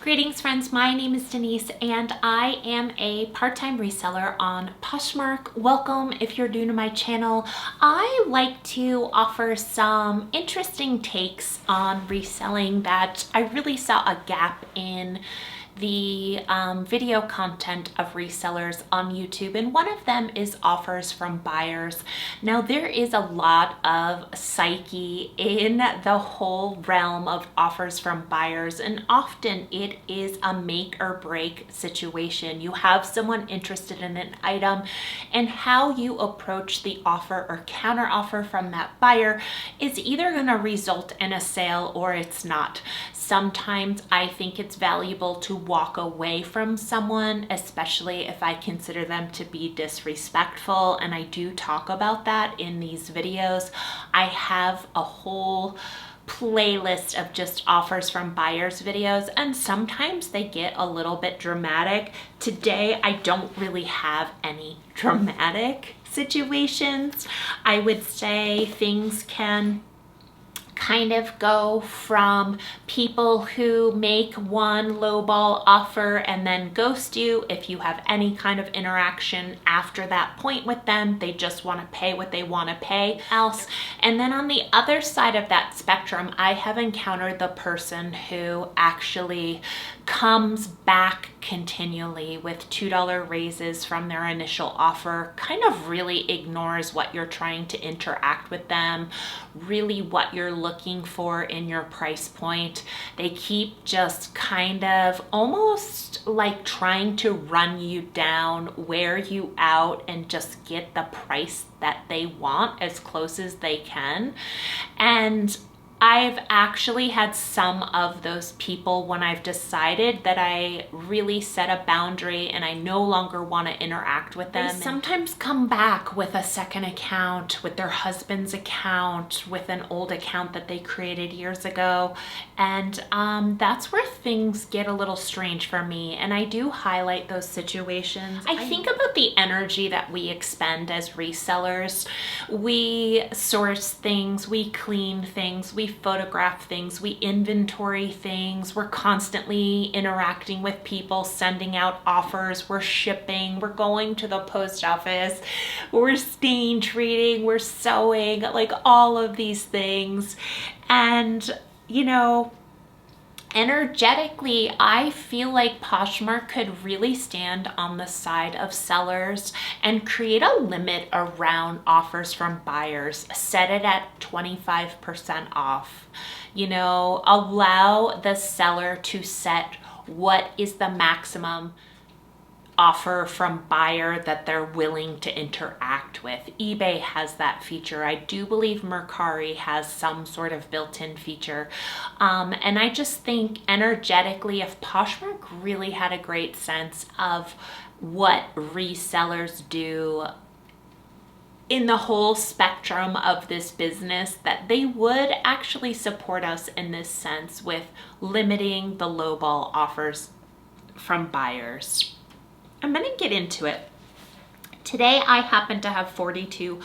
Greetings friends, my name is Denise and I am a part-time reseller on Poshmark. Welcome if you're new to my channel. I like to offer some interesting takes on reselling that I really saw a gap in the video content of resellers on YouTube, and one of them is offers from buyers. Now there is a lot of psyche in the whole realm of offers from buyers, and often it is a make or break situation. You have someone interested in an item, and how you approach the offer or counter offer from that buyer is either going to result in a sale or it's not. Sometimes I think it's valuable to walk away from someone, especially if I consider them to be disrespectful, and I do talk about that in these videos. I have a whole playlist of just offers from buyers videos, and sometimes they get a little bit dramatic. Today I don't really have any dramatic situations. I would say things can kind of go from people who make one lowball offer and then ghost you. If you have any kind of interaction after that point with them, they just want to pay what they want to pay else. And then on the other side of that spectrum, I have encountered the person who actually comes back continually with $2 raises from their initial offer, kind of really ignores what you're trying to interact with them, really what you're looking for in your price point. They keep just kind of almost like trying to run you down, wear you out, and just get the price that they want as close as they can. And I've actually had some of those people when I've decided that I really set a boundary and I no longer want to interact with them. They sometimes come back with a second account, with their husband's account, with an old account that they created years ago. And that's where things get a little strange for me. And I do highlight those situations. I think about the energy that we expend as resellers. We source things, we clean things, we photograph things, we inventory things, we're constantly interacting with people, sending out offers, we're shipping, we're going to the post office, we're stain treating, we're sewing, like all of these things. And you know, energetically, I feel like Poshmark could really stand on the side of sellers and create a limit around offers from buyers. Set it at 25% off. You know, allow the seller to set what is the maximum offer from buyer that they're willing to interact with. eBay has that feature. I do believe Mercari has some sort of built-in feature. And I just think energetically, if Poshmark really had a great sense of what resellers do in the whole spectrum of this business, that they would actually support us in this sense with limiting the lowball offers from buyers. I'm gonna get into it. Today I happen to have 42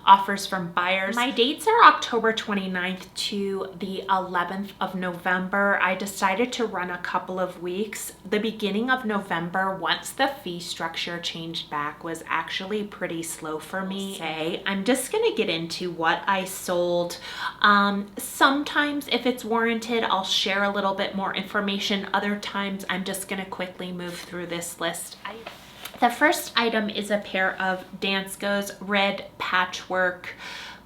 offers from buyers. My dates are October 29th to the 11th of November. I decided to run a couple of weeks. The beginning of November, once the fee structure changed back, was actually pretty slow for me. Okay, I'm just gonna get into what I sold. Sometimes if it's warranted, I'll share a little bit more information. Other times I'm just gonna quickly move through this list. The first item is a pair of Dansko's red patchwork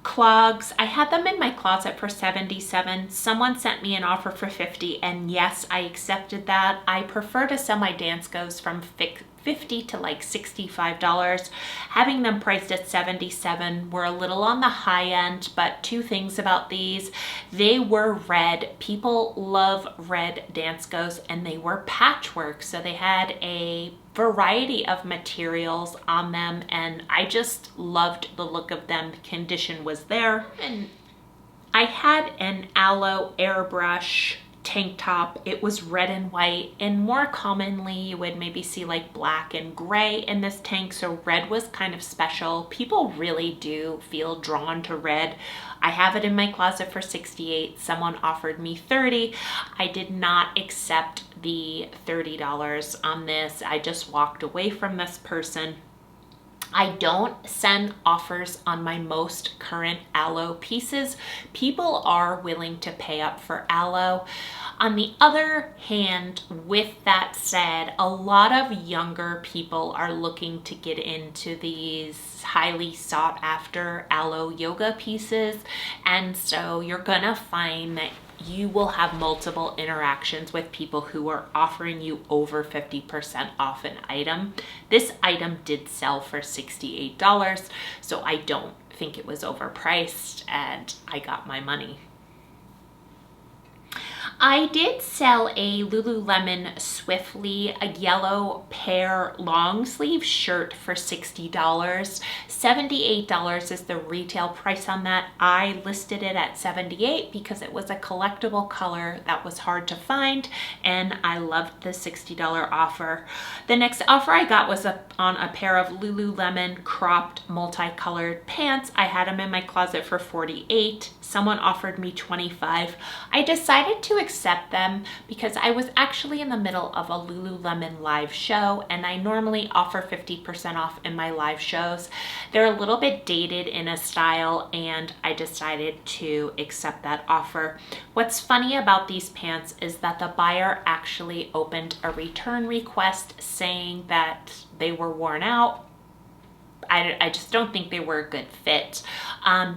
clogs. I had them in my closet for $77. Someone sent me an offer for $50, and yes, I accepted that. I prefer to sell my Danskos from $50 to like $65. Having them priced at $77 were a little on the high end, but two things about these: they were red. People love red Danskos, and they were patchwork, so they had a variety of materials on them, and I just loved the look of them. The condition was there. And I had an aloe airbrush tank top. It was red and white, and more commonly you would maybe see like black and gray in this tank, so red was kind of special. People really do feel drawn to red. I have it in my closet for $68. Someone offered me $30. I did not accept the $30 on this. I just walked away from this person. I don't send offers on my most current aloe pieces. People are willing to pay up for aloe. On the other hand, with that said, a lot of younger people are looking to get into these highly sought after aloe yoga pieces. And so you're gonna find that you will have multiple interactions with people who are offering you over 50% off an item. This item did sell for $68, so I don't think it was overpriced and I got my money. I did sell a Lululemon Swiftly, a yellow pear long sleeve shirt for $60. $78 is the retail price on that. I listed it at $78 because it was a collectible color that was hard to find and I loved the $60 offer. The next offer I got was on a pair of Lululemon cropped multicolored pants. I had them in my closet for $48. Someone offered me $25. I decided to accept them because I was actually in the middle of a Lululemon live show and I normally offer 50% off in my live shows. They're a little bit dated in a style and I decided to accept that offer. What's funny about these pants is that the buyer actually opened a return request saying that they were worn out. I just don't think they were a good fit.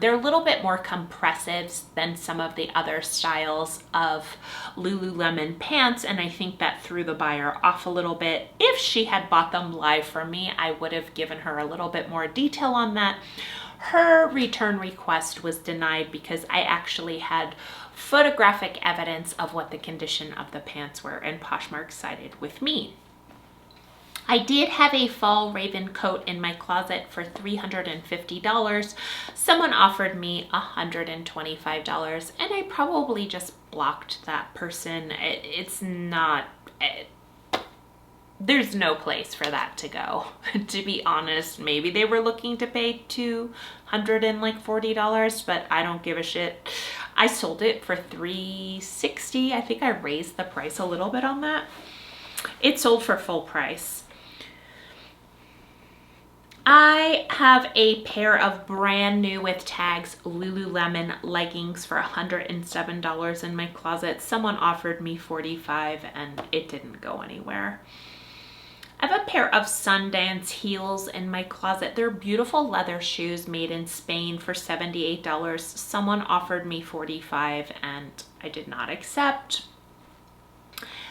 They're a little bit more compressive than some of the other styles of Lululemon pants, and I think that threw the buyer off a little bit. If she had bought them live from me, I would have given her a little bit more detail on that. Her return request was denied because I actually had photographic evidence of what the condition of the pants were, and Poshmark sided with me. I did have a fall raven coat in my closet for $350. Someone offered me $125 and I probably just blocked that person. It's not, there's no place for that to go, to be honest. Maybe they were looking to pay $240, but I don't give a shit. I sold it for $360. I think I raised the price a little bit on that. It sold for full price. I have a pair of brand new with tags Lululemon leggings for $107 in my closet. Someone offered me $45 and it didn't go anywhere. I have a pair of Sundance heels in my closet. They're beautiful leather shoes made in Spain for $78. Someone offered me $45 and I did not accept.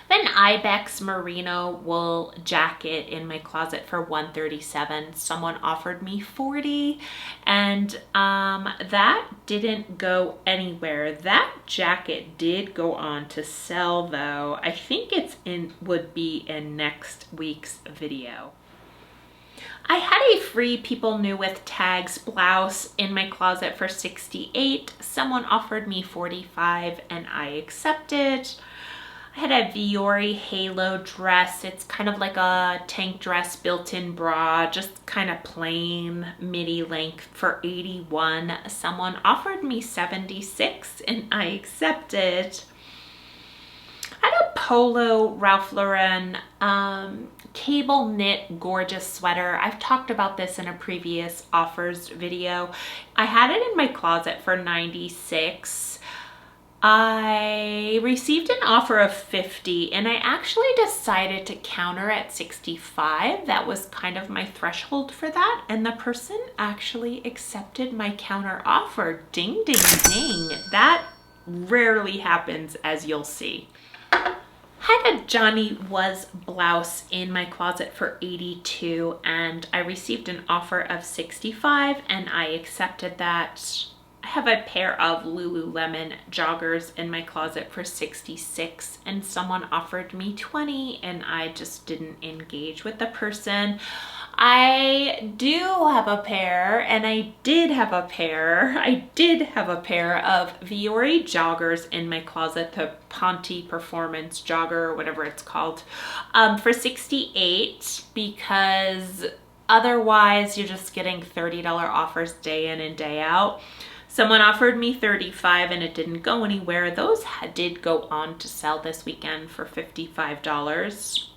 An Ibex merino wool jacket in my closet for $137. Someone offered me $40 and that didn't go anywhere. That jacket did go on to sell though. I think would be in next week's video. I had a free People New with tags blouse in my closet for $68. Someone offered me $45 and I accepted. I had a Viore halo dress. It's kind of like a tank dress, built-in bra, just kind of plain midi length for $81. Someone offered me $76 and I accepted. I had a polo Ralph Lauren cable knit gorgeous sweater. I've talked about this in a previous offers video. I had it in my closet for $96. I received an offer of $50 and I actually decided to counter at $65. That was kind of my threshold for that, and the person actually accepted my counter offer. Ding, ding, ding. That rarely happens, as you'll see. Had a Johnny Was blouse in my closet for $82 and I received an offer of $65 and I accepted that. I have a pair of Lululemon joggers in my closet for $66 and someone offered me $20 and I just didn't engage with the person. I do have a pair, and I did have a pair of Viore joggers in my closet, the Ponte Performance jogger or whatever it's called, for $68 because otherwise you're just getting $30 offers day in and day out. Someone offered me $35 and it didn't go anywhere. Those did go on to sell this weekend for $55.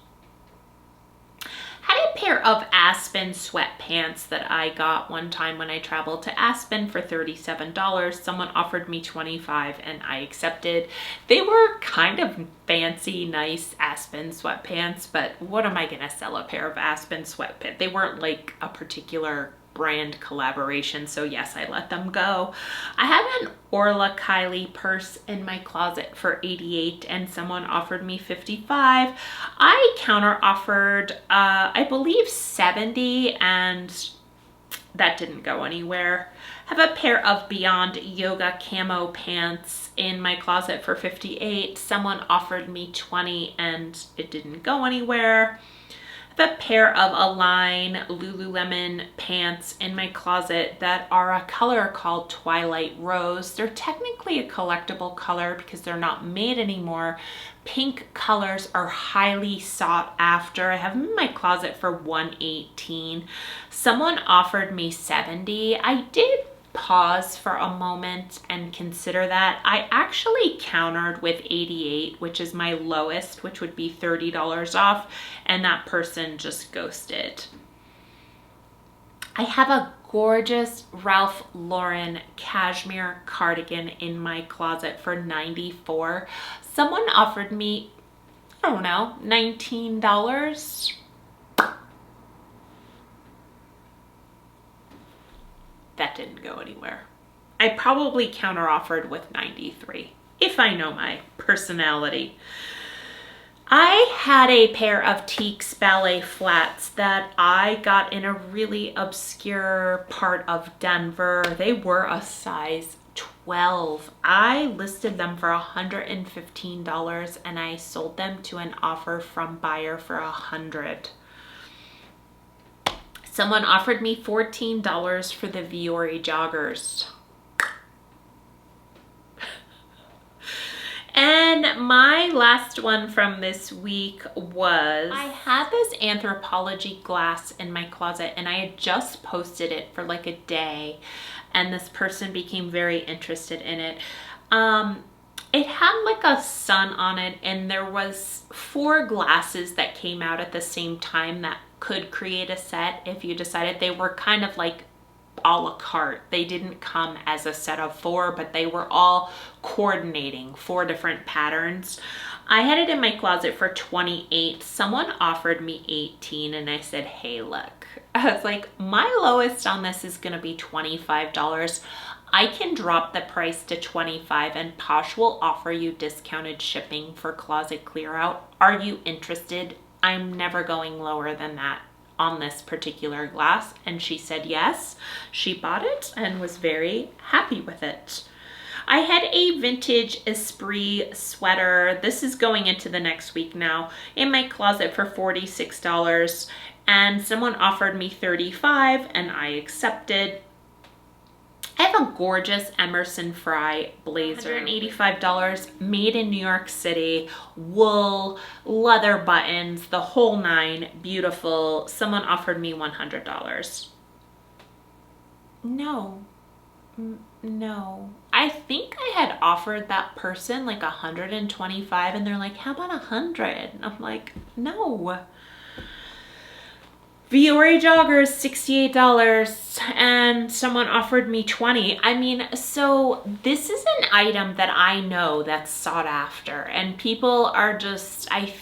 Had a pair of Aspen sweatpants that I got one time when I traveled to Aspen for $37. Someone offered me $25 and I accepted. They were kind of fancy, nice Aspen sweatpants, but what am I gonna sell a pair of Aspen sweatpants? They weren't like a particular brand collaboration, so yes, I let them go. I have an Orla Kylie purse in my closet for $88 and someone offered me $55. I counter offered I believe $70 and that didn't go anywhere. I have a pair of Beyond Yoga camo pants in my closet for $58. Someone offered me $20 and it didn't go anywhere. A pair of Align Lululemon pants in my closet that are a color called Twilight Rose. They're technically a collectible color because they're not made anymore. Pink colors are highly sought after. I have them in my closet for $118. Someone offered me $70. I did pause for a moment and consider that. I actually countered with $88, which is my lowest, which would be $30 off, and that person just ghosted. I have a gorgeous Ralph Lauren cashmere cardigan in my closet for $94. Someone offered me, I don't know, $19. That didn't go anywhere. I probably counter-offered with $93, if I know my personality. I had a pair of Teeks ballet flats that I got in a really obscure part of Denver. They were a size 12. I listed them for $115 and I sold them to an offer from buyer for $100. Someone offered me $14 for the Viore joggers. And my last one from this week was, I had this Anthropologie glass in my closet and I had just posted it for like a day and this person became very interested in it. It had like a sun on it and there was 4 glasses that came out at the same time that could create a set if you decided. They were kind of like a la carte. They didn't come as a set of 4, but they were all coordinating 4 different patterns. I had it in my closet for $28. Someone offered me $18 and I said, hey, look. I was like, my lowest on this is gonna be $25. I can drop the price to $25 and Posh will offer you discounted shipping for closet clear out. Are you interested? I'm never going lower than that on this particular glass. And she said yes. She bought it and was very happy with it. I had a vintage Esprit sweater. This is going into the next week now, in my closet for $46 and someone offered me $35 and I accepted. I have a gorgeous Emerson Fry blazer, $185, made in New York City, wool, leather buttons, the whole 9, beautiful. Someone offered me $100. No, no. I think I had offered that person like $125 and they're like, how about $100? And I'm like, no. Viore joggers, $68 and someone offered me $20. I mean, so this is an item that I know that's sought after and people are just, I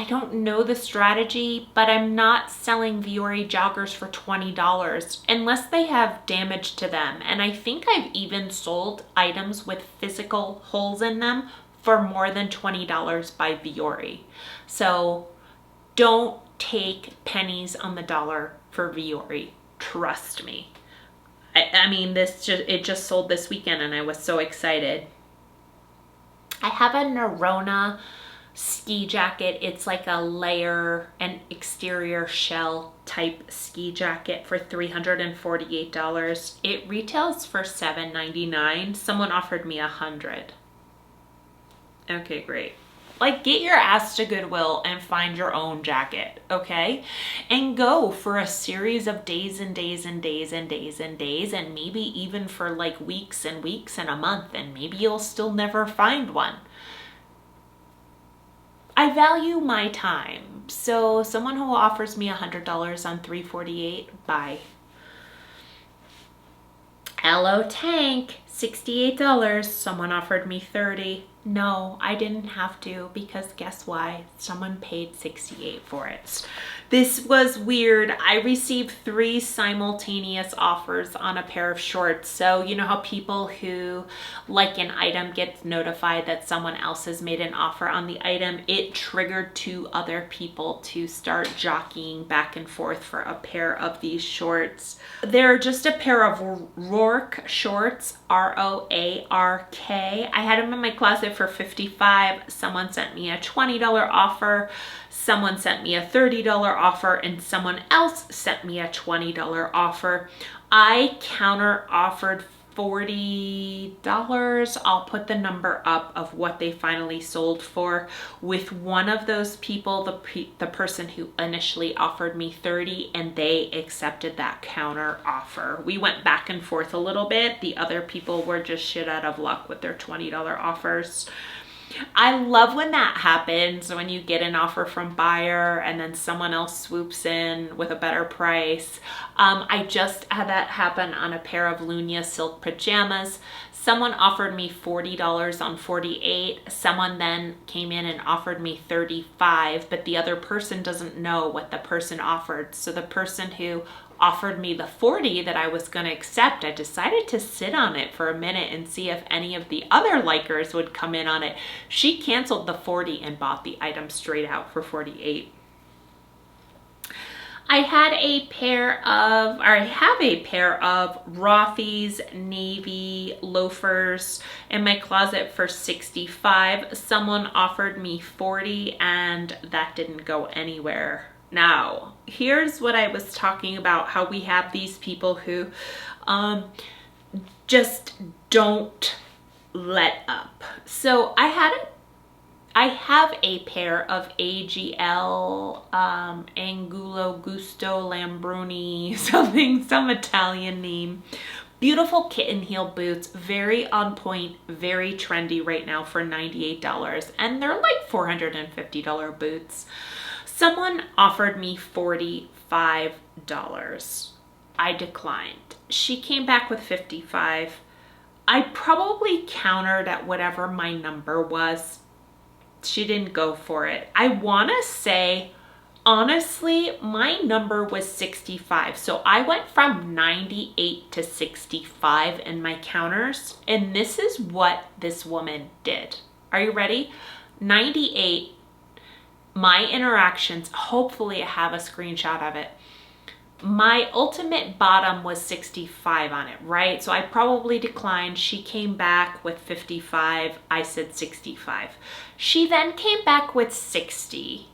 don't know the strategy, but I'm not selling Viore joggers for $20 unless they have damage to them. And I think I've even sold items with physical holes in them for more than $20 by Viore. So don't take pennies on the dollar for Viore. Trust me. I mean, it just sold this weekend and I was so excited. I have a Nerona ski jacket. It's like a layer and exterior shell type ski jacket for $348. It retails for $7.99. Someone offered me $100. Okay, great. Like, get your ass to Goodwill and find your own jacket, okay? And go for a series of days and days and days and days and days, and maybe even for like weeks and weeks and a month, and maybe you'll still never find one. I value my time. So someone who offers me $100 on 348, bye. Hello Tank, $68. Someone offered me $30. No, I didn't have to, because guess why? Someone paid $68 for it. This was weird. I received 3 simultaneous offers on a pair of shorts. So you know how people who like an item get notified that someone else has made an offer on the item? It triggered 2 other people to start jockeying back and forth for a pair of these shorts. They're just a pair of Roark shorts, R-O-A-R-K. I had them in my closet for $55. Someone sent me a $20 offer. Someone sent me a $30 offer, and someone else sent me a $20 offer. I counter offered $40. I'll put the number up of what they finally sold for. With one of those people, the person who initially offered me $30, and they accepted that counter offer. We went back and forth a little bit. The other people were just shit out of luck with their $20 offers. I love when that happens, when you get an offer from buyer and then someone else swoops in with a better price. I just had that happen on a pair of Lunia silk pajamas. Someone offered me $40 on 48. Someone then came in and offered me $35, but the other person doesn't know what the person offered. So the person who offered me the $40 that I was going to accept, I decided to sit on it for a minute and see if any of the other likers would come in on it. She canceled the $40 and bought the item straight out for $48. I have a pair of Rothy's navy loafers in my closet for $65. Someone offered me $40, and that didn't go anywhere. Now, here's what I was talking about, how we have these people who just don't let up. So I have a pair of AGL Angulo Gusto Lambruni, some Italian name. Beautiful kitten heel boots, very on point, very trendy right now for $98, and they're like $450 boots. Someone offered me $45. I declined. She came back with $55. I probably countered at whatever my number was. She didn't go for it. I want to say, honestly, my number was 65. So I went from 98 to 65 in my counters. And this is what this woman did. Are you ready? 98. My interactions, hopefully I have a screenshot of it. My ultimate bottom was 65 on it, right? So I probably declined. She came back with 55. I said 65. She then came back with 60.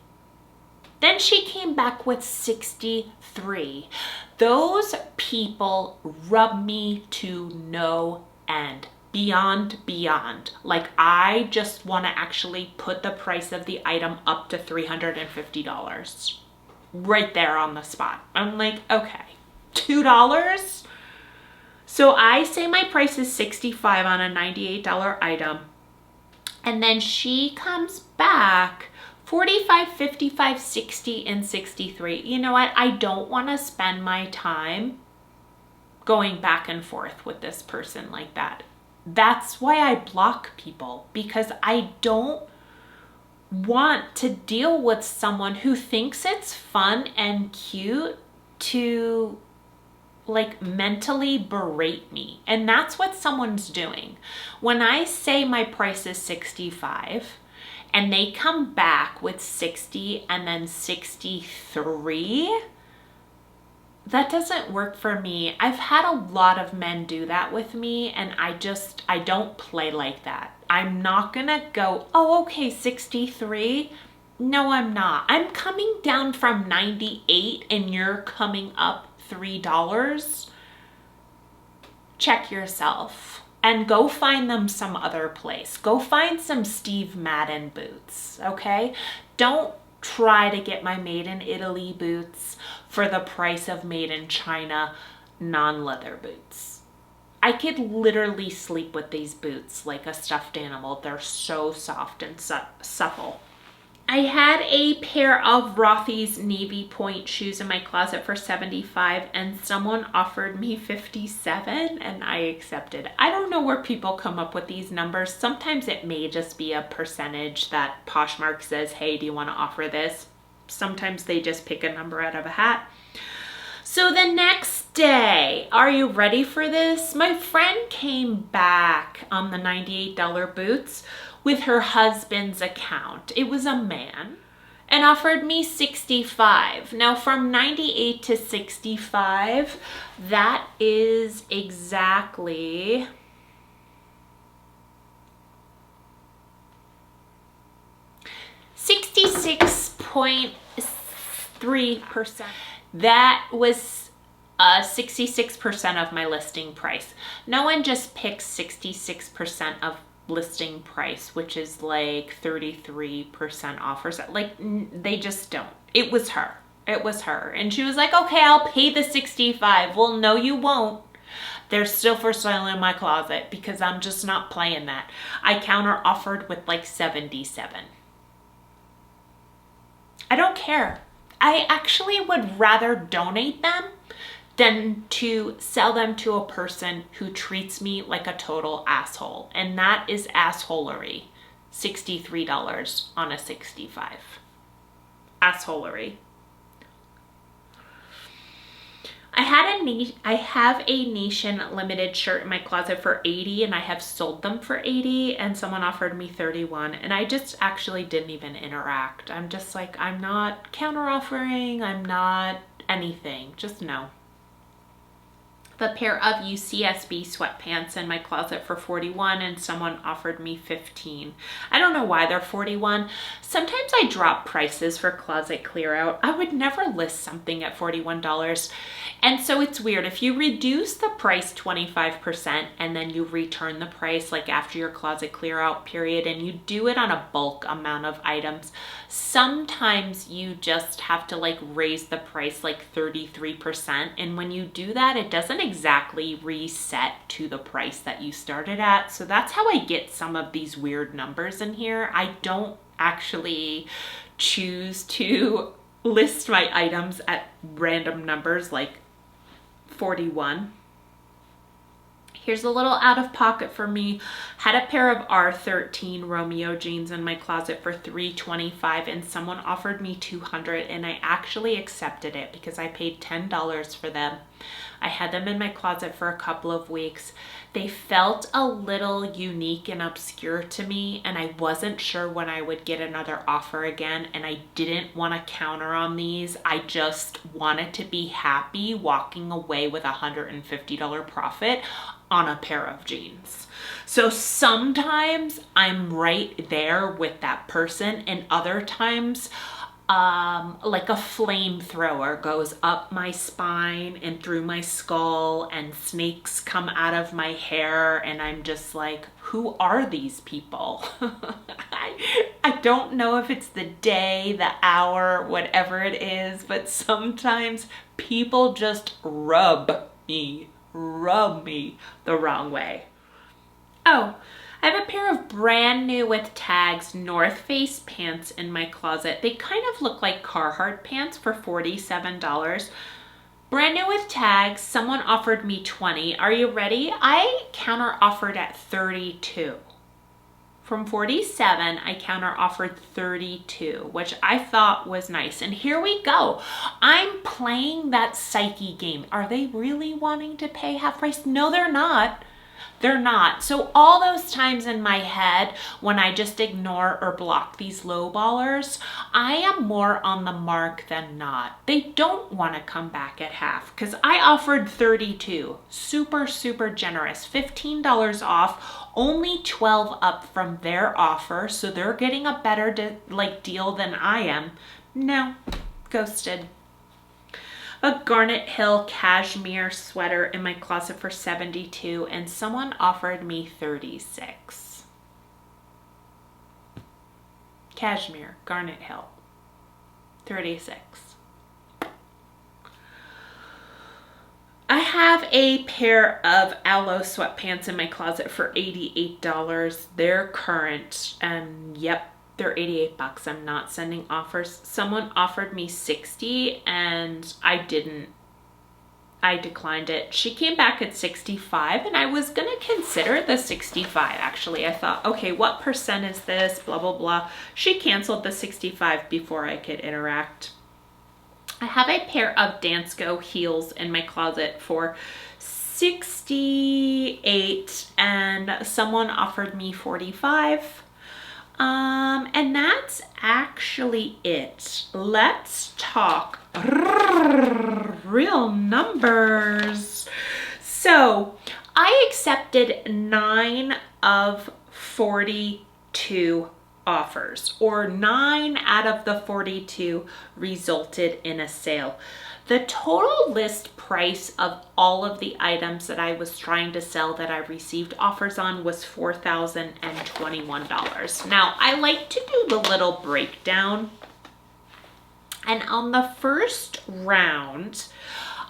Then she came back with 63. Those people rub me to no end. Beyond. Like, I just want to actually put the price of the item up to $350 right there on the spot. I'm like, okay, $2. So I say my price is 65 on a $98 item, and then she comes back 45, 55, 60, and 63. You know what? I don't want to spend my time going back and forth with this person like that. That's why I block people, because I don't want to deal with someone who thinks it's fun and cute to like mentally berate me. And that's what someone's doing. When I say my price is 65 and they come back with 60 and then 63, that doesn't work for me. I've had a lot of men do that with me, and I don't play like that. I'm not gonna go, oh, okay, 63. No, I'm not. I'm coming down from 98 and you're coming up $3. Check yourself. and go find them some other place. Go find some Steve Madden boots, okay? Don't try to get my made in Italy boots for the price of made in China non-leather boots. I could literally sleep with these boots like a stuffed animal. They're so soft and supple. I had a pair of Rothy's navy point shoes in my closet for $75 and someone offered me $57 and I accepted. I don't know where people come up with these numbers. Sometimes it may just be a percentage that Poshmark says, hey, do you want to offer this? Sometimes they just pick a number out of a hat. So the next day, are you ready for this? My friend came back on the $98 boots with her husband's account. It was a man, and offered me $65. Now from $98 to $65, that is exactly $66.3%. That was 66% of my listing price. No one just picks 66% of listing price, which is like 33% offers. Like, they just don't. It was her. It was her. And she was like, okay, I'll pay the $65. Well, no, you won't. They're still for sale in my closet because I'm just not playing that. I counter offered with like 77. I don't care. I actually would rather donate them than to sell them to a person who treats me like a total asshole. And that is assholery. $63 on a 65. Assholery. I have a Nation limited shirt in my closet for $80 and I have sold them for $80 and someone offered me $31 and I just actually didn't even interact. I'm just like, I'm not counter offering, I'm not anything, just no. A pair of UCSB sweatpants in my closet for $41 and someone offered me $15. I don't know why they're $41. Sometimes I drop prices for closet clear out. I would never list something at $41. And so it's weird. If you reduce the price 25% and then you return the price like after your closet clear out period and you do it on a bulk amount of items, sometimes you just have to like raise the price like 33%. And when you do that, it doesn't exactly reset to the price that you started at. So that's how I get some of these weird numbers in here. I don't actually choose to list my items at random numbers like 41. Here's a little out of pocket for me. Had a pair of R13 Romeo jeans in my closet for $325 and someone offered me $200 and I actually accepted it because I paid $10 for them. I had them in my closet for a couple of weeks. They felt a little unique and obscure to me and I wasn't sure when I would get another offer again and I didn't want to counter on these. I just wanted to be happy walking away with $150 profit on a pair of jeans. So sometimes I'm right there with that person and other times like a flamethrower goes up my spine and through my skull and snakes come out of my hair and I'm just like, who are these people? I don't know if it's the day, the hour, whatever it is, but sometimes people just rub me the wrong way. Oh, I have a pair of brand new with tags North Face pants in my closet. They kind of look like Carhartt pants for $47. Brand new with tags. Someone offered me $20. Are you ready? I counter offered at $32. From $47, I counter offered $32, which I thought was nice. And here we go. I'm playing that psyche game. Are they really wanting to pay half price? No, they're not. They're not. So all those times in my head when I just ignore or block these lowballers, I am more on the mark than not. They don't want to come back at half because I offered $32. Super, super generous. $15 off, only $12 up from their offer. So they're getting a better deal than I am. No, ghosted. a Garnet Hill cashmere sweater in my closet for $72 and someone offered me $36. Cashmere, Garnet Hill, $36. I have a pair of Aloe sweatpants in my closet for $88. They're current, and yep, they're $88. I'm not sending offers. Someone offered me $60 and I declined it. She came back at $65 and I was gonna consider the $65 actually. I thought, okay, what percent is this? Blah, blah, blah. She canceled the $65 before I could interact. I have a pair of Dansko heels in my closet for $68 and someone offered me $45. And that's actually it. Let's talk real numbers. So I accepted 9 of 42 offers, or 9 out of the 42 resulted in a sale. The total list price of all of the items that I was trying to sell that I received offers on was $4,021. Now, I like to do the little breakdown. And on the first round,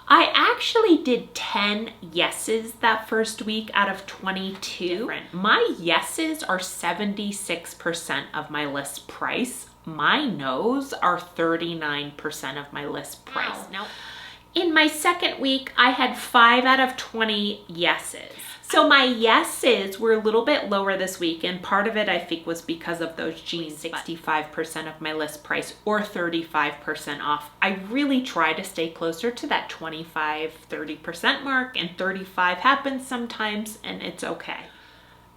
I actually did 10 yeses that first week out of 22. My yeses are 76% of my list price. My no's are 39% of my list price. Now, in my second week, I had 5 out of 20 yeses. So my yeses were a little bit lower this week, and part of it I think was because of those jeans, 65% of my list price or 35% off. I really try to stay closer to that 25-30% mark, and 35 happens sometimes, and it's okay.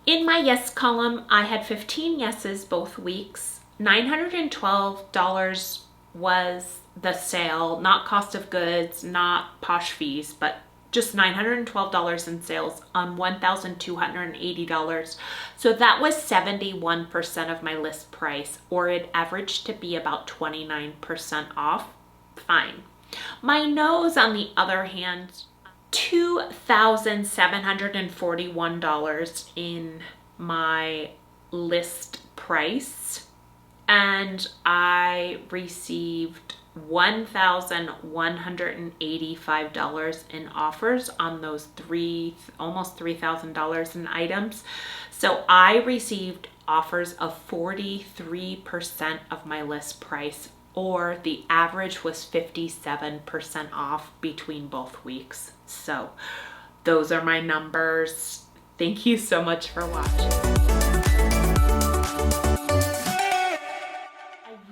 In my yes column, I had 15 yeses both weeks. $912 was the sale, not cost of goods, not Posh fees, but just $912 in sales on $1,280. So that was 71% of my list price, or it averaged to be about 29% off. Fine. My no's, on the other hand, $2,741 in my list price, and I received $1,185 in offers on those almost $3,000 in items. So I received offers of 43% of my list price, or the average was 57% off between both weeks. So those are my numbers. Thank you so much for watching.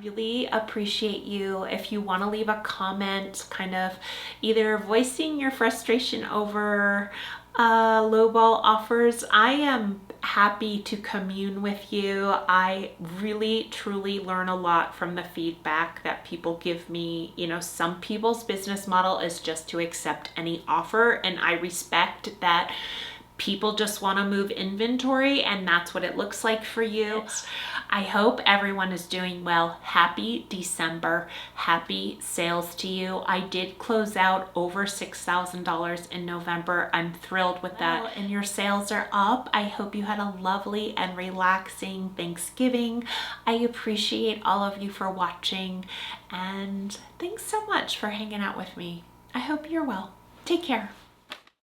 Really appreciate you if you want to leave a comment, kind of either voicing your frustration over lowball offers. I am happy to commune with you. I really truly learn a lot from the feedback that people give me. You know, some people's business model is just to accept any offer, and I respect that. People just want to move inventory, and that's what it looks like for you. I hope everyone is doing well. Happy December. Happy sales to you. I did close out over $6,000 in November. I'm thrilled with that. And your sales are up. I hope you had a lovely and relaxing Thanksgiving. I appreciate all of you for watching, and thanks so much for hanging out with me. I hope you're well. Take care.